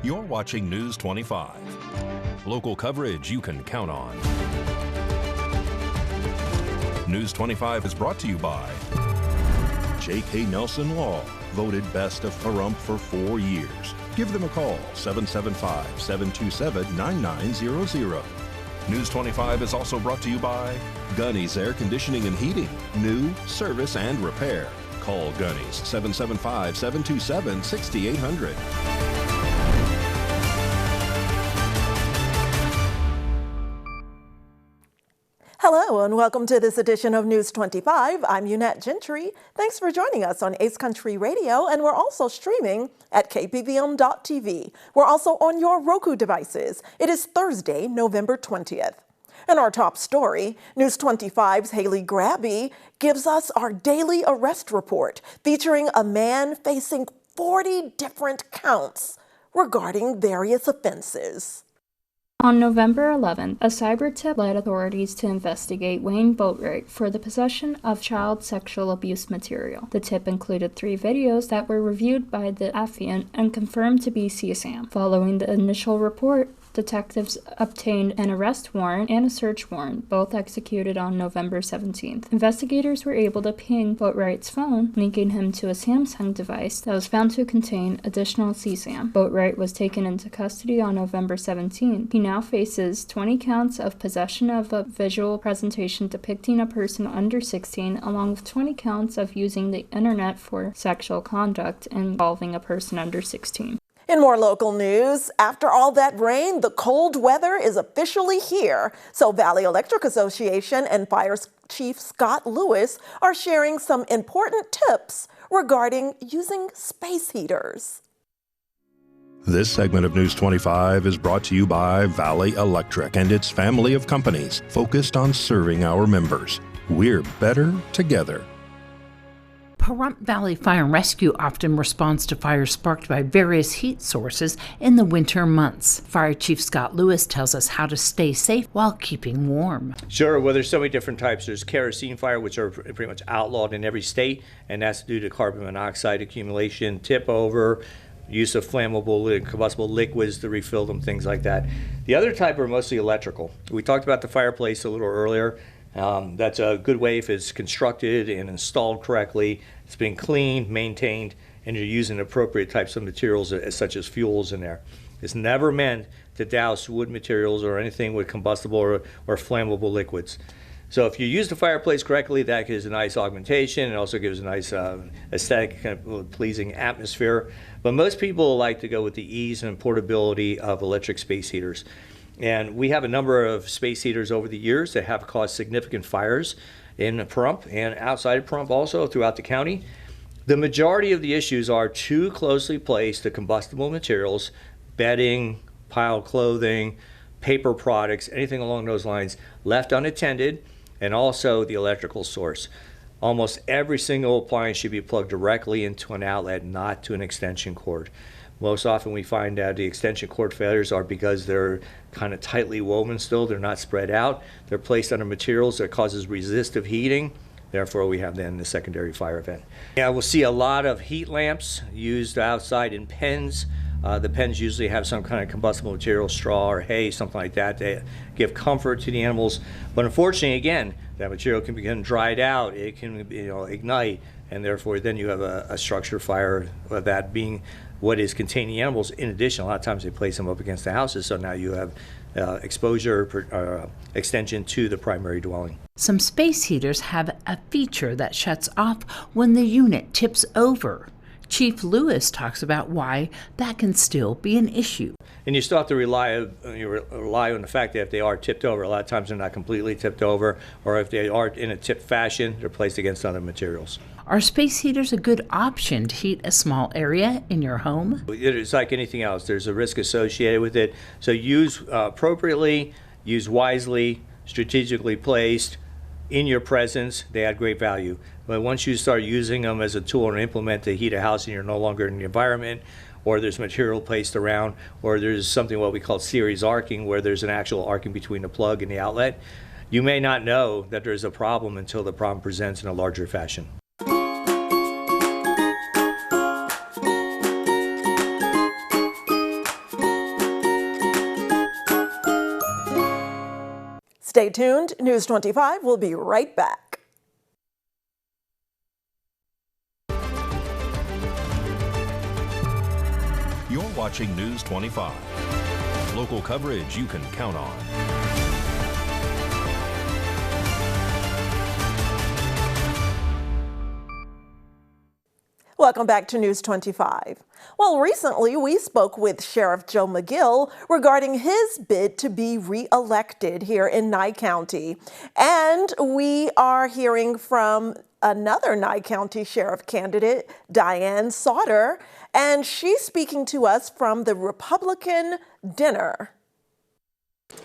You're watching News 25. Local coverage you can count on. News 25 is brought to you by J.K. Nelson Law, voted best of Pahrump for 4 years. Give them a call, 775-727-9900. News 25 is also brought to you by Gunny's Air Conditioning and Heating. New, service, and repair. Call Gunny's, 775-727-6800. Hello and welcome to this edition of News 25. I'm Unette Gentry. Thanks for joining us on Ace Country Radio, and we're also streaming at KPVM.TV. We're also on your Roku devices. It is Thursday, November 20th. In our top story, News 25's Haley Grabby gives us our daily arrest report featuring a man facing 40 different counts regarding various offenses. On November 11th, a cyber tip led authorities to investigate Wayne Boatwright for the possession of child sexual abuse material. The tip included 3 videos that were reviewed by the affiant and confirmed to be CSAM. Following the initial report, detectives obtained an arrest warrant and a search warrant, both executed on November 17th. Investigators were able to ping Boatwright's phone, linking him to a Samsung device that was found to contain additional CSAM. Boatwright was taken into custody on November 17th. He now faces 20 counts of possession of a visual presentation depicting a person under 16, along with 20 counts of using the internet for sexual conduct involving a person under 16. In more local news, after all that rain, the cold weather is officially here. So Valley Electric Association and Fire Chief Scott Lewis are sharing some important tips regarding using space heaters. This segment of News 25 is brought to you by Valley Electric and its family of companies focused on serving our members. We're better together. Pahrump Valley Fire and Rescue often responds to fires sparked by various heat sources in the winter months. Fire Chief Scott Lewis tells us how to stay safe while keeping warm. Sure, well, there's so many different types. There's kerosene fire, which are pretty much outlawed in every state, and that's due to carbon monoxide accumulation, tip over, use of flammable combustible liquids to refill them, things like that. The other type are mostly electrical. We talked about the fireplace a little earlier. That's a good way if it's constructed and installed correctly, it's being cleaned, maintained, and you're using appropriate types of materials such as fuels in there. It's never meant to douse wood materials or anything with combustible or flammable liquids. So if you use the fireplace correctly, that gives a nice augmentation and also gives a nice aesthetic, kind of pleasing atmosphere. But most people like to go with the ease and portability of electric space heaters. And we have a number of space heaters over the years that have caused significant fires in Pahrump and outside of Pahrump also throughout the county. The majority of the issues are too closely placed to combustible materials, bedding, piled clothing, paper products, anything along those lines, left unattended, and also the electrical source. Almost every single appliance should be plugged directly into an outlet, not to an extension cord. Most often we find that the extension cord failures are because they're kind of tightly woven still, they're not spread out, they're placed under materials that causes resistive heating, therefore we have then the secondary fire event. Yeah, we'll see a lot of heat lamps used outside in pens. The pens usually have some kind of combustible material, straw or hay, something like that. They give comfort to the animals, but unfortunately, again, that material can become dried out, it can ignite, and therefore then you have a structure fire, that being what is containing animals. In addition, a lot of times they place them up against the houses, so now you have exposure extension to the primary dwelling. Some space heaters have a feature that shuts off when the unit tips over. Chief Lewis talks about why that can still be an issue. And you still have to rely on the fact that if they are tipped over, a lot of times they're not completely tipped over, or if they are in a tipped fashion, they're placed against other materials. Are space heaters a good option to heat a small area in your home? It's like anything else. There's a risk associated with it. So use appropriately, use wisely, strategically placed, in your presence. They add great value. But once you start using them as a tool or implement to heat a house and you're no longer in the environment, or there's material placed around, or there's something what we call series arcing, where there's an actual arcing between the plug and the outlet, you may not know that there's a problem until the problem presents in a larger fashion. Stay tuned. News 25 will be right back. You're watching News 25. Local coverage you can count on. Welcome back to News 25. Well, recently we spoke with Sheriff Joe McGill regarding his bid to be re-elected here in Nye County. And we are hearing from another Nye County Sheriff candidate, Diane Sauter, and she's speaking to us from the Republican dinner.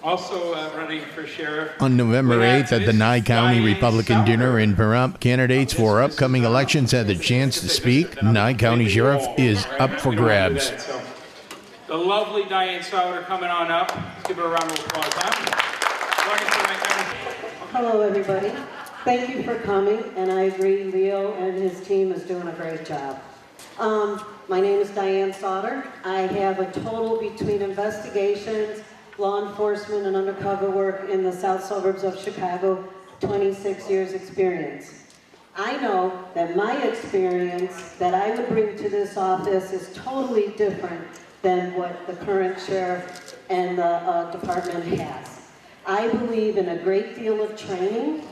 Also running for sheriff. On November 8th at the Nye County Republican dinner in Pahrump, candidates for upcoming elections had the chance to speak. Nye County Sheriff is up for grabs. So, the lovely Diane Sauter coming on up. Let's give her a round of applause. Hello, everybody. Thank you for coming, and I agree, Leo and his team is doing a great job. My name is Diane Sauter. I have a total between investigations, law enforcement, and undercover work in the south suburbs of Chicago, 26 years experience. I know that my experience that I would bring to this office is totally different than what the current sheriff and the department has. I believe in a great deal of training.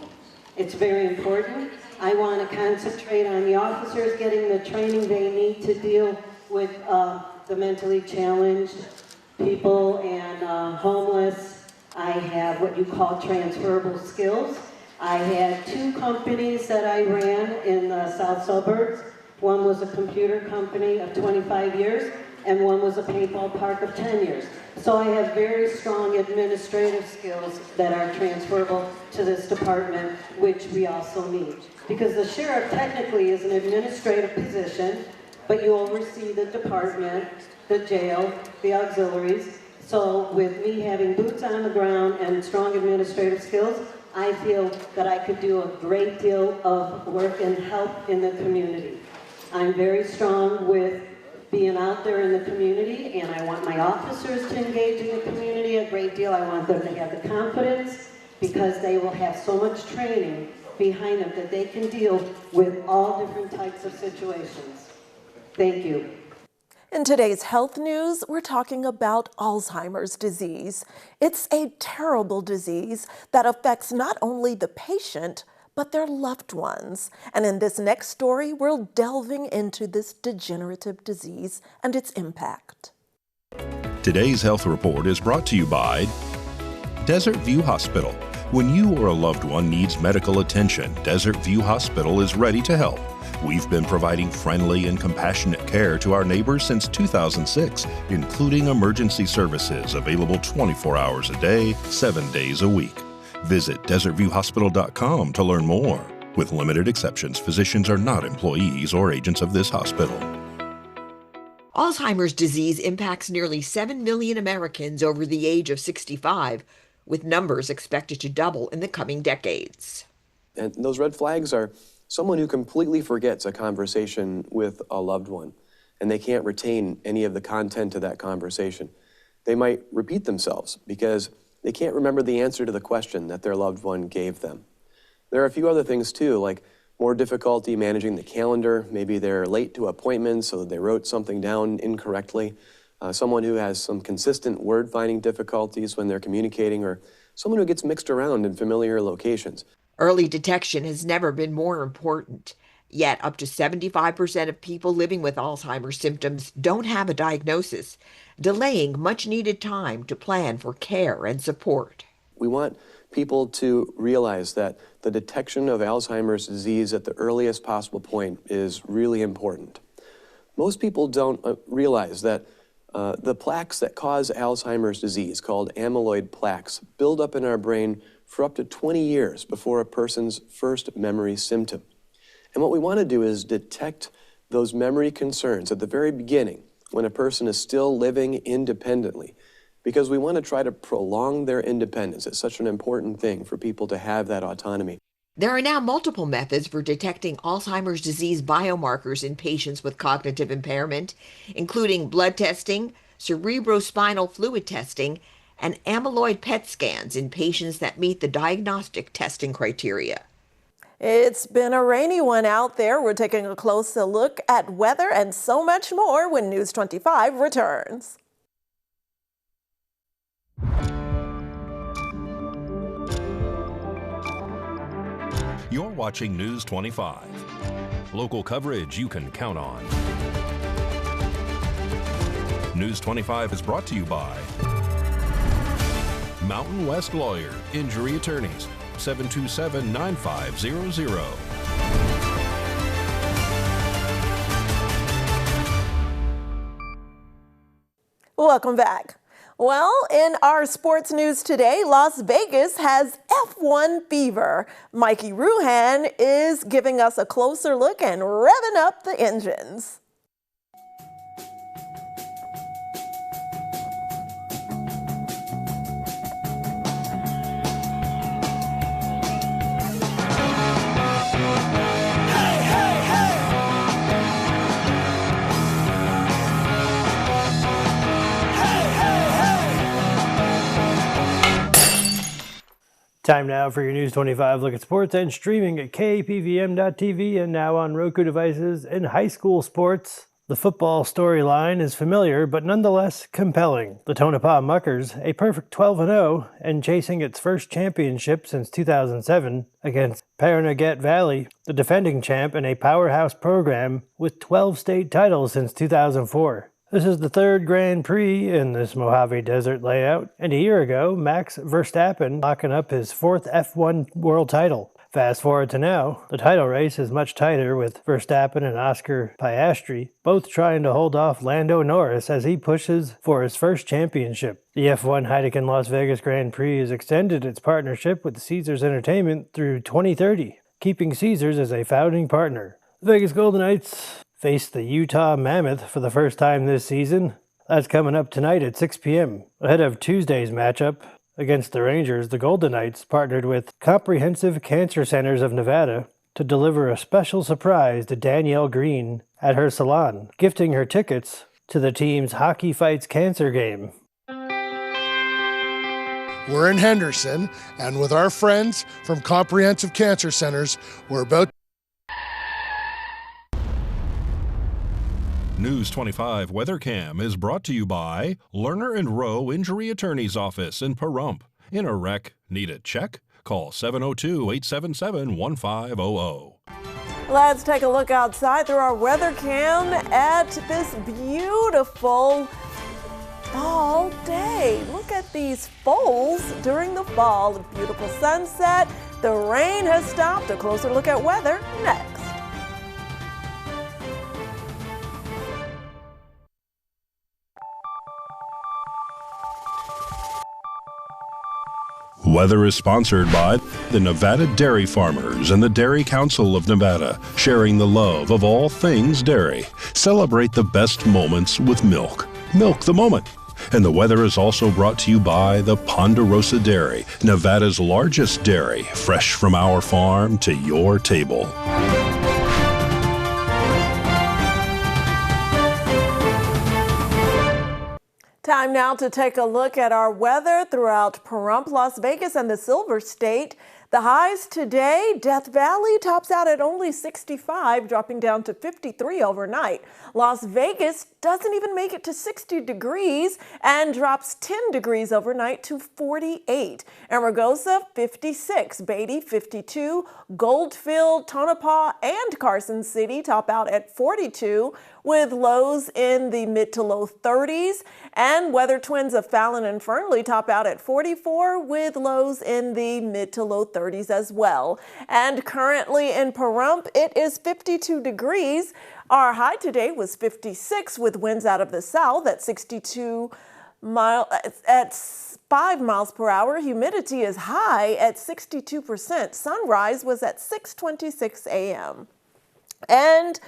It's very important. I want to concentrate on the officers getting the training they need to deal with the mentally challenged people and homeless. I have what you call transferable skills. I had 2 companies that I ran in the south suburbs. One was a computer company of 25 years, and one was a paintball park of 10 years. So I have very strong administrative skills that are transferable to this department, which we also need. Because the sheriff technically is an administrative position, but you oversee the department, the jail, the auxiliaries. So with me having boots on the ground and strong administrative skills, I feel that I could do a great deal of work and help in the community. I'm very strong with being out there in the community, and I want my officers to engage in the community a great deal. I want them to have the confidence, because they will have so much training behind them that they can deal with all different types of situations. Thank you. In today's health news, we're talking about Alzheimer's disease. It's a terrible disease that affects not only the patient, but their loved ones. And in this next story, we're delving into this degenerative disease and its impact. Today's health report is brought to you by Desert View Hospital. When you or a loved one needs medical attention, Desert View Hospital is ready to help. We've been providing friendly and compassionate care to our neighbors since 2006, including emergency services available 24 hours a day, 7 days a week. Visit desertviewhospital.com to learn more. With limited exceptions, physicians are not employees or agents of this hospital. Alzheimer's disease impacts nearly 7 million Americans over the age of 65, with numbers expected to double in the coming decades. And those red flags are someone who completely forgets a conversation with a loved one, and they can't retain any of the content of that conversation. They might repeat themselves because they can't remember the answer to the question that their loved one gave them. There are a few other things too, like more difficulty managing the calendar. Maybe they're late to appointments, so they wrote something down incorrectly. Someone who has some consistent word-finding difficulties when they're communicating, or someone who gets mixed around in familiar locations. Early detection has never been more important. Yet up to 75% of people living with Alzheimer's symptoms don't have a diagnosis, delaying much-needed time to plan for care and support. We want people to realize that the detection of Alzheimer's disease at the earliest possible point is really important. Most people don't realize that the plaques that cause Alzheimer's disease, called amyloid plaques, build up in our brain for up to 20 years before a person's first memory symptom. And what we want to do is detect those memory concerns at the very beginning, when a person is still living independently, because we want to try to prolong their independence. It's such an important thing for people to have that autonomy. There are now multiple methods for detecting Alzheimer's disease biomarkers in patients with cognitive impairment, including blood testing, cerebrospinal fluid testing, and amyloid PET scans in patients that meet the diagnostic testing criteria. It's been a rainy one out there. We're taking a closer look at weather and so much more when News 25 returns. You're watching News 25. Local coverage you can count on. News 25 is brought to you by Mountain West Lawyer, Injury Attorneys, 727-9500. Welcome back. Well, in our sports news today, Las Vegas has F1 fever. Mikey Ruhan is giving us a closer look and revving up the engines. Time now for your News 25 look at sports and streaming at KPVM.TV and now on Roku devices. In high school sports, the football storyline is familiar but nonetheless compelling. The Tonopah Muckers, a perfect 12-0 and chasing its first championship since 2007 against Pahrump Valley, the defending champ in a powerhouse program with 12 state titles since 2004. This is the third Grand Prix in this Mojave Desert layout, and a year ago, Max Verstappen locking up his fourth F1 world title. Fast forward to now, the title race is much tighter with Verstappen and Oscar Piastri both trying to hold off Lando Norris as he pushes for his first championship. The F1 Heineken Las Vegas Grand Prix has extended its partnership with Caesars Entertainment through 2030, keeping Caesars as a founding partner. The Vegas Golden Knights face the Utah Mammoth for the first time this season. That's coming up tonight at 6 p.m. Ahead of Tuesday's matchup against the Rangers, the Golden Knights partnered with Comprehensive Cancer Centers of Nevada to deliver a special surprise to Danielle Green at her salon, gifting her tickets to the team's Hockey Fights Cancer game. We're in Henderson, and with our friends from Comprehensive Cancer Centers, we're about News 25 Weather Cam is brought to you by Lerner and Rowe Injury Attorney's Office in Pahrump. In a wreck, need a check? Call 702-877-1500. Let's take a look outside through our weather cam at this beautiful fall day. Look at these foals during the fall. A beautiful sunset. The rain has stopped. A closer look at weather next. Weather is sponsored by the Nevada Dairy Farmers and the Dairy Council of Nevada, sharing the love of all things dairy. Celebrate the best moments with milk. Milk the moment. And the weather is also brought to you by the Ponderosa Dairy, Nevada's largest dairy, fresh from our farm to your table. Time now to take a look at our weather throughout Pahrump, Las Vegas, and the Silver State. The highs today, Death Valley tops out at only 65, dropping down to 53 overnight. Las Vegas doesn't even make it to 60 degrees and drops 10 degrees overnight to 48. Amargosa, 56. Beatty, 52. Goldfield, Tonopah, and Carson City top out at 42, with lows in the mid to low 30s. And Weather Twins of Fallon and Fernley top out at 44, with lows in the mid to low 30s as well. And currently in Pahrump, it is 52 degrees. Our high today was 56 with winds out of the south at 5 miles per hour. Humidity is high at 62%. Sunrise was at 6:26 a.m. And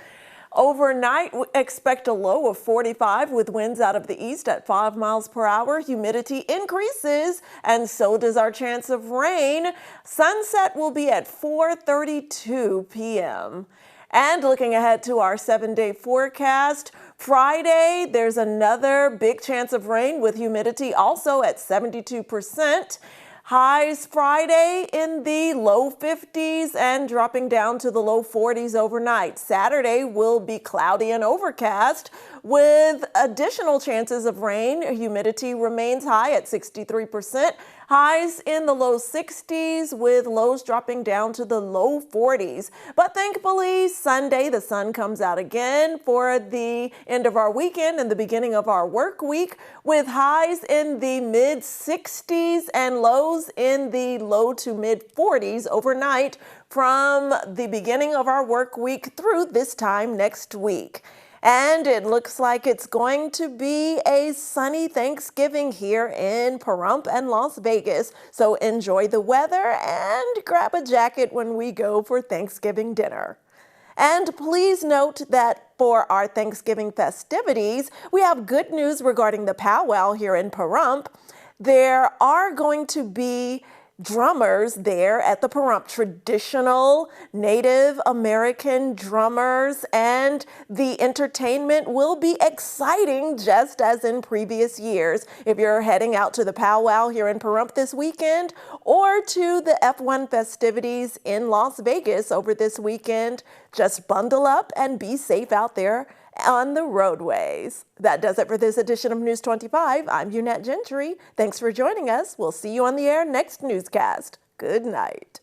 overnight, we expect a low of 45 with winds out of the east at 5 miles per hour. Humidity increases, and so does our chance of rain. Sunset will be at 4:32 p.m. And looking ahead to our 7-day forecast, Friday, there's another big chance of rain with humidity also at 72%. Highs Friday in the low 50s and dropping down to the low 40s overnight. Saturday will be cloudy and overcast with additional chances of rain. Humidity remains high at 63%. Highs in the low 60s with lows dropping down to the low 40s. But thankfully, Sunday, the sun comes out again for the end of our weekend and the beginning of our work week with highs in the mid 60s and lows in the low to mid 40s overnight from the beginning of our work week through this time next week. And it looks like it's going to be a sunny Thanksgiving here in Pahrump and Las Vegas. So enjoy the weather and grab a jacket when we go for Thanksgiving dinner. And please note that for our Thanksgiving festivities, we have good news regarding the powwow here in Pahrump. There are going to be drummers there at the Pahrump, traditional Native American drummers, and the entertainment will be exciting just as in previous years. If you're heading out to the powwow here in Pahrump this weekend or to the F1 festivities in Las Vegas over this weekend, just bundle up and be safe out there on the roadways. That does it for this edition of News 25. I'm Unette Gentry. Thanks for joining us. We'll see you on the air next newscast. Good night.